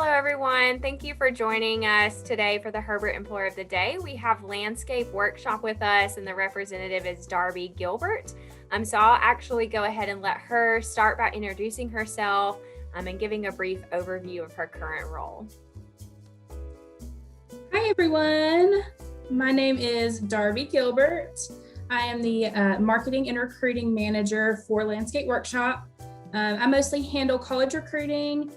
Hello, everyone. Thank you for joining us today for the Herbert Employer of the Day. We have Landscape Workshop with us, and the representative is Darby Gilbert. So I'll actually go ahead and let her start by introducing herself and giving a brief overview of her current role. Hi, everyone. My name is Darby Gilbert. I am the Marketing and Recruiting Manager for Landscape Workshop. I mostly handle college recruiting,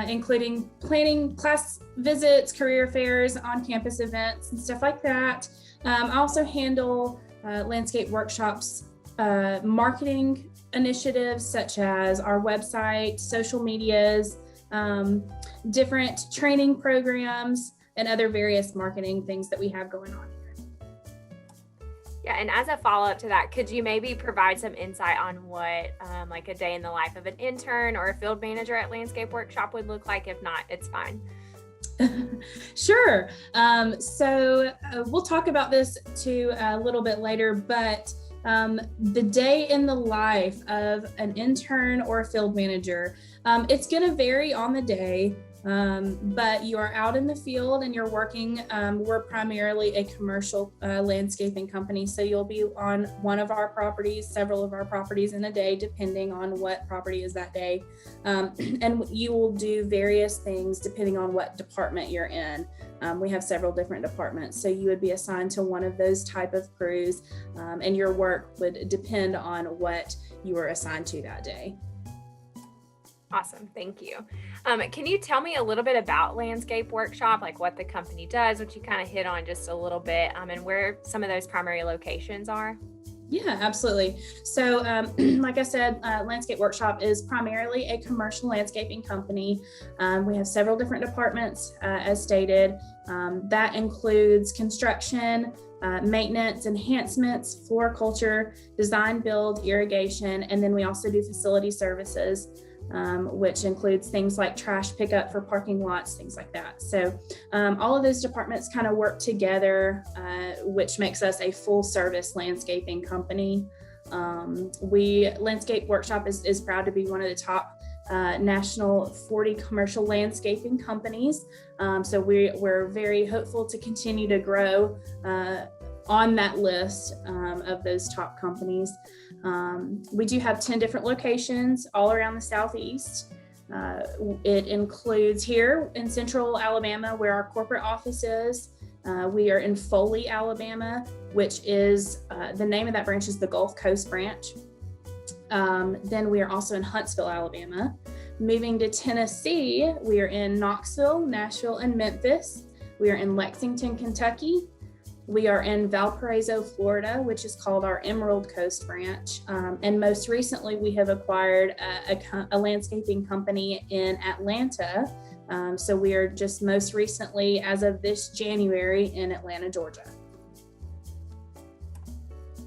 including planning class visits, career fairs, on-campus events, and stuff like that. I also handle Landscape Workshop's marketing initiatives, such as our website, social medias, different training programs, and other various marketing things that we have going on here. Yeah, and as a follow-up to that, could you maybe provide some insight on what like a day in the life of an intern or a field manager at Landscape Workshop would look like? If not, it's fine. Sure. So we'll talk about this too a little bit later, but the day in the life of an intern or a field manager, it's going to vary on the day. But you are out in the field and you're working. We're primarily a commercial landscaping company, so you'll be on one of our properties, several of our properties in a day, depending on what property is that day. And you will do various things depending on what department you're in. We have several different departments, so you would be assigned to one of those type of crews, and your work would depend on what you were assigned to that day. Awesome. Thank you. Can you tell me a little bit about Landscape Workshop, like what the company does, which you kind of hit on just a little bit, and where some of those primary locations are? Yeah, absolutely. So like I said, Landscape Workshop is primarily a commercial landscaping company. We have several different departments, as stated. That includes construction, maintenance, enhancements, floriculture, design, build, irrigation, and then we also do facility services, which includes things like trash pickup for parking lots, things like that. So all of those departments kind of work together, which makes us a full service landscaping company. Landscape Workshop is proud to be one of the top national 40 commercial landscaping companies. So we're very hopeful to continue to grow on that list of those top companies. We do have 10 different locations all around the Southeast. It includes here in Central Alabama, where our corporate office is. We are in Foley, Alabama, which is the name of that branch is the Gulf Coast branch. Then we are also in Huntsville, Alabama. Moving to Tennessee, we are in Knoxville, Nashville, and Memphis. We are in Lexington, Kentucky. We are in Valparaiso, Florida, which is called our Emerald Coast branch. And most recently, we have acquired a landscaping company in Atlanta. So we are just most recently, as of this January, in Atlanta, Georgia.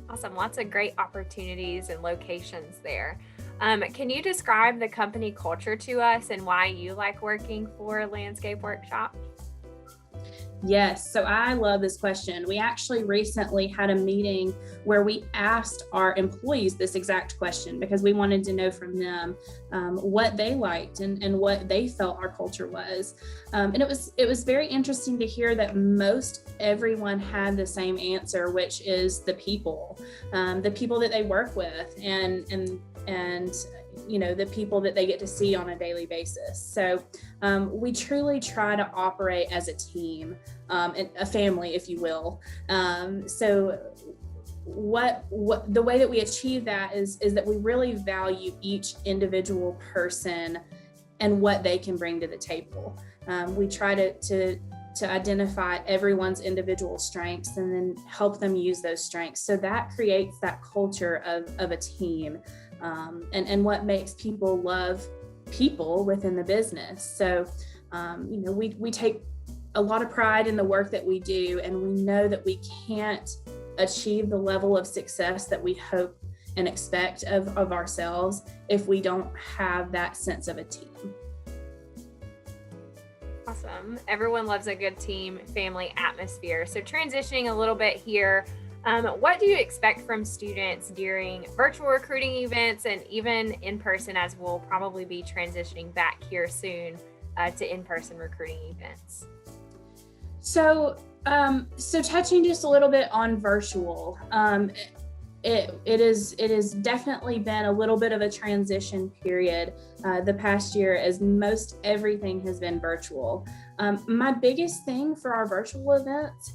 Awesome. Lots of great opportunities and locations there. Can you describe the company culture to us and why you like working for Landscape Workshop? Yes, so I love this question. We actually recently had a meeting where we asked our employees this exact question because we wanted to know from them what they liked and what they felt our culture was. And it was very interesting to hear that most everyone had the same answer, which is the people that they work with and you know, the people that they get to see on a daily basis. So we truly try to operate as a team, a family, if you will. So what the way that we achieve that is that we really value each individual person and what they can bring to the table. We try to identify everyone's individual strengths and then help them use those strengths. So that creates that culture of a team. And what makes people love people within the business. So, you know, we take a lot of pride in the work that we do, and we know that we can't achieve the level of success that we hope and expect of ourselves if we don't have that sense of a team. Awesome. Everyone loves a good team, family atmosphere. So transitioning a little bit here, what do you expect from students during virtual recruiting events and even in person, as we'll probably be transitioning back here soon? to in-person recruiting events? So touching just a little bit on virtual, it is definitely been a little bit of a transition period the past year, as most everything has been virtual. My biggest thing for our virtual events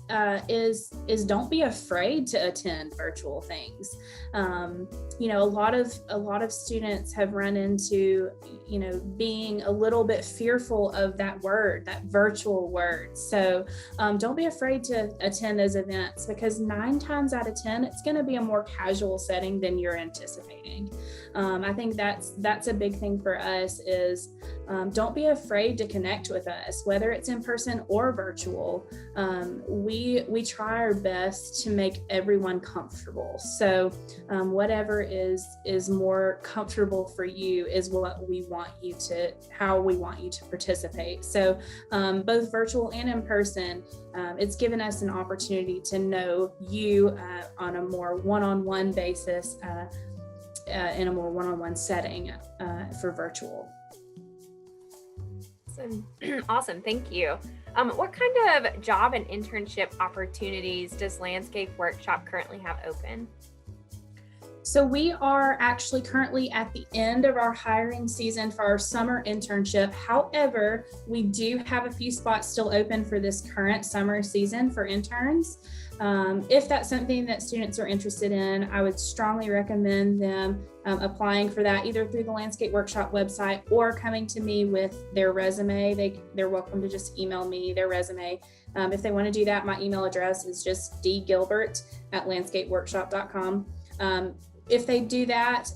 is don't be afraid to attend virtual things. A lot of students have run into being a little bit fearful of that virtual word. So don't be afraid to attend those events, because 9 times out of 10 it's going to be a more casual setting than you're anticipating. I think that's a big thing for us is don't be afraid to connect with us, whether it's in person or virtual. We try our best to make everyone comfortable. So whatever is more comfortable for you is how we want you to participate. So both virtual and in person, it's given us an opportunity to know you on a more one-on-one basis, in a more one-on-one setting for virtual. Awesome. Thank you. What kind of job and internship opportunities does Landscape Workshop currently have open? So we are actually currently at the end of our hiring season for our summer internship. However, we do have a few spots still open for this current summer season for interns. If that's something that students are interested in, I would strongly recommend them applying for that either through the Landscape Workshop website or coming to me with their resume. They're welcome to just email me their resume. If they want to do that, my email address is just dgilbert@landscapeworkshop.com. If they do that,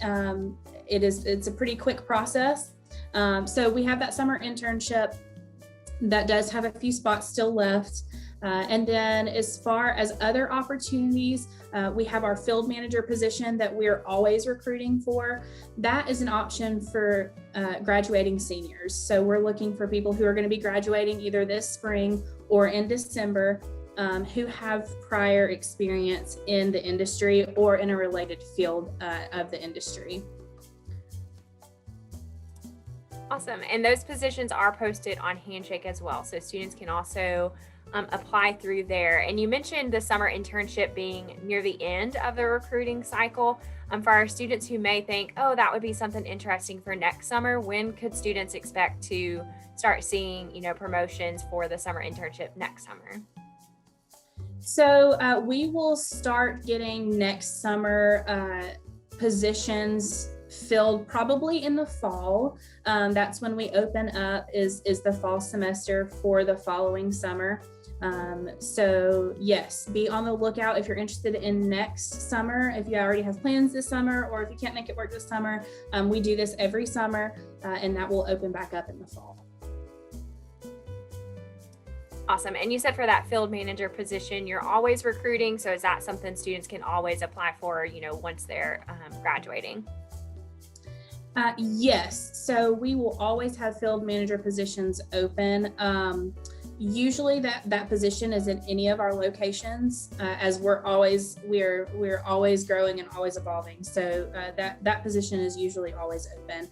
it's a pretty quick process. So we have that summer internship that does have a few spots still left. And then as far as other opportunities, we have our field manager position that we're always recruiting for. That is an option for graduating seniors. So we're looking for people who are going to be graduating either this spring or in December, who have prior experience in the industry or in a related field of the industry. Awesome. And those positions are posted on Handshake as well. So students can also apply through there. And you mentioned the summer internship being near the end of the recruiting cycle. For our students who may think, oh, that would be something interesting for next summer, when could students expect to start seeing, promotions for the summer internship next summer? So we will start getting next summer positions filled probably in the fall. That's when we open up is the fall semester for the following summer. So yes, be on the lookout if you're interested in next summer, if you already have plans this summer, or if you can't make it work this summer. We do this every summer, and that will open back up in the fall. Awesome. And you said for that field manager position, you're always recruiting. So is that something students can always apply for, once they're graduating? Yes. So we will always have field manager positions open. Usually that position is in any of our locations, as we're always growing and always evolving. So that position is usually always open.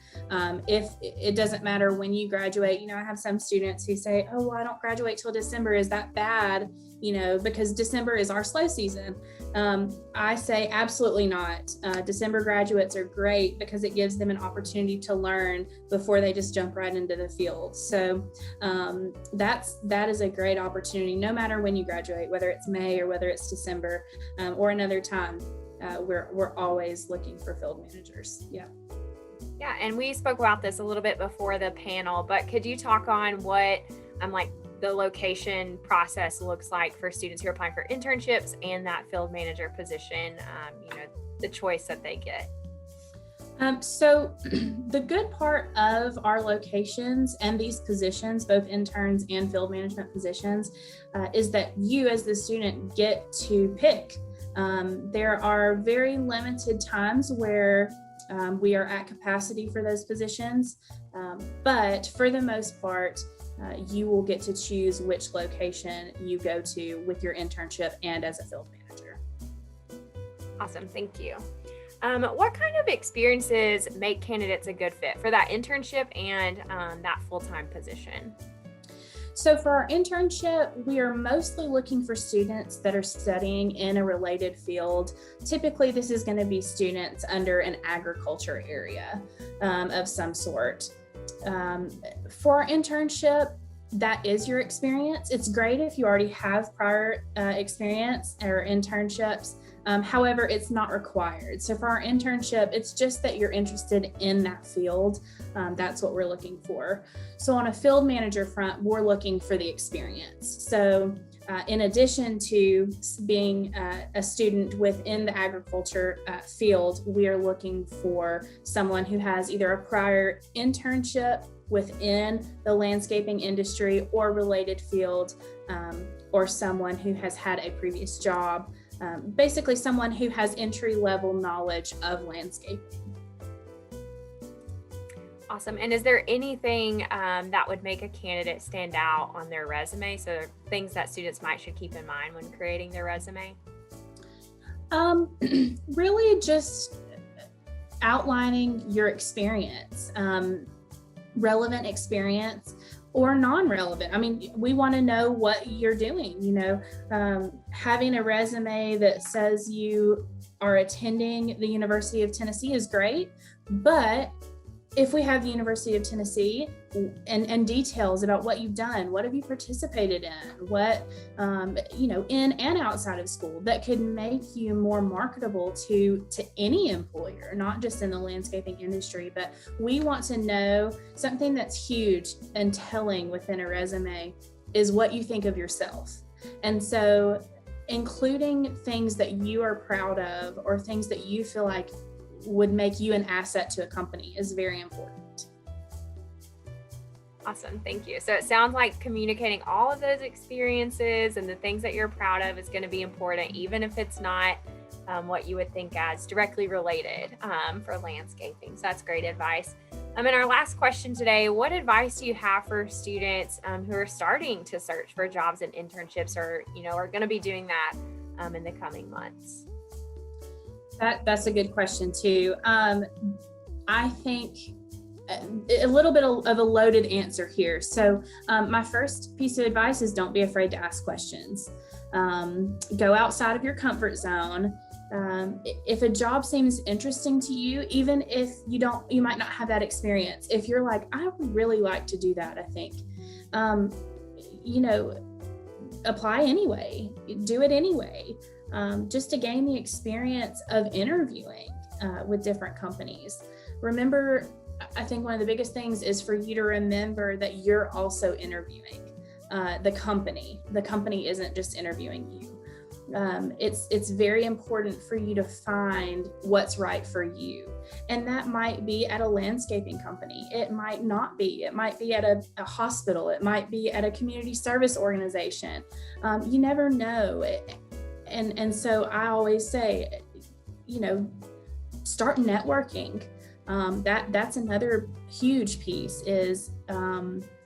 If it doesn't matter when you graduate, I have some students who say, oh, well, I don't graduate till December. Is that bad? Because December is our slow season. I say absolutely not. December graduates are great because it gives them an opportunity to learn before they just jump right into the field. So that is a great opportunity, no matter when you graduate, whether it's May or whether it's December or another time. We're always looking for field managers. Yeah. Yeah, and we spoke about this a little bit before the panel, but could you talk on what the location process looks like for students who are applying for internships and that field manager position, the choice that they get? So the good part of our locations and these positions, both interns and field management positions, is that you as the student get to pick. There are very limited times where we are at capacity for those positions, but for the most part, you will get to choose which location you go to with your internship and as a field manager. Awesome, thank you. What kind of experiences make candidates a good fit for that internship and that full-time position? So for our internship, we are mostly looking for students that are studying in a related field. Typically, this is going to be students under an agriculture area of some sort. For our internship, that is your experience. It's great if you already have prior experience or internships. However, it's not required. So for our internship, it's just that you're interested in that field. That's what we're looking for. So on a field manager front, we're looking for the experience. So in addition to being a student within the agriculture field, we are looking for someone who has either a prior internship within the landscaping industry or related field, or someone who has had a previous job. Basically someone who has entry-level knowledge of landscaping. Awesome. And is there anything that would make a candidate stand out on their resume? So things that students should keep in mind when creating their resume? Really just outlining your experience, relevant experience or non-relevant. I mean, we want to know what you're doing, having a resume that says you are attending the University of Tennessee is great, but if we have the University of Tennessee and details about what you've done, what have you participated in, what, in and outside of school that could make you more marketable to any employer, not just in the landscaping industry, but we want to know something that's huge and telling within a resume is what you think of yourself. And so including things that you are proud of or things that you feel like would make you an asset to a company is very important. Awesome. Thank you. So it sounds like communicating all of those experiences and the things that you're proud of is going to be important, even if it's not what you would think as directly related for landscaping. So that's great advice. And our last question today, what advice do you have for students who are starting to search for jobs and internships or, are going to be doing that in the coming months? That's a good question too. I think a little bit of a loaded answer here. So my first piece of advice is don't be afraid to ask questions. Go outside of your comfort zone. If a job seems interesting to you, even if you might not have that experience, if you're like, I would really like to do that, I think, apply anyway, do it anyway. Just to gain the experience of interviewing with different companies. Remember, I think one of the biggest things is for you to remember that you're also interviewing the company. The company isn't just interviewing you. It's very important for you to find what's right for you. And that might be at a landscaping company. It might not be. It might be at a hospital. It might be at a community service organization. You never know. And so I always say, start networking. That's another huge piece is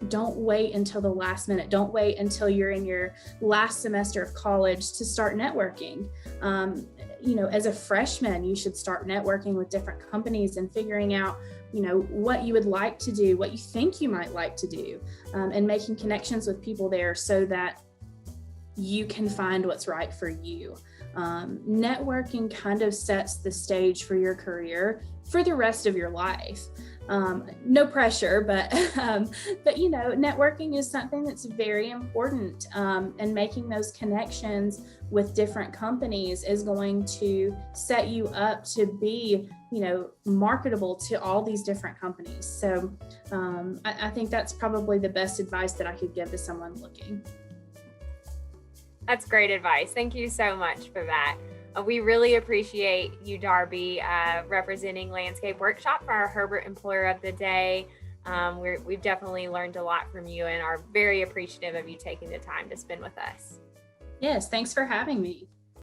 don't wait until the last minute. Don't wait until you're in your last semester of college to start networking. As a freshman, you should start networking with different companies and figuring out, what you would like to do, what you think you might like to do, and making connections with people there so that you can find what's right for you. Networking kind of sets the stage for your career for the rest of your life. No pressure, but networking is something that's very important. And making those connections with different companies is going to set you up to be, marketable to all these different companies. So I think that's probably the best advice that I could give to someone looking. That's great advice. Thank you so much for that. We really appreciate you, Darby, representing Landscape Workshop for our Herbert Employer of the Day. We've definitely learned a lot from you and are very appreciative of you taking the time to spend with us. Yes, thanks for having me.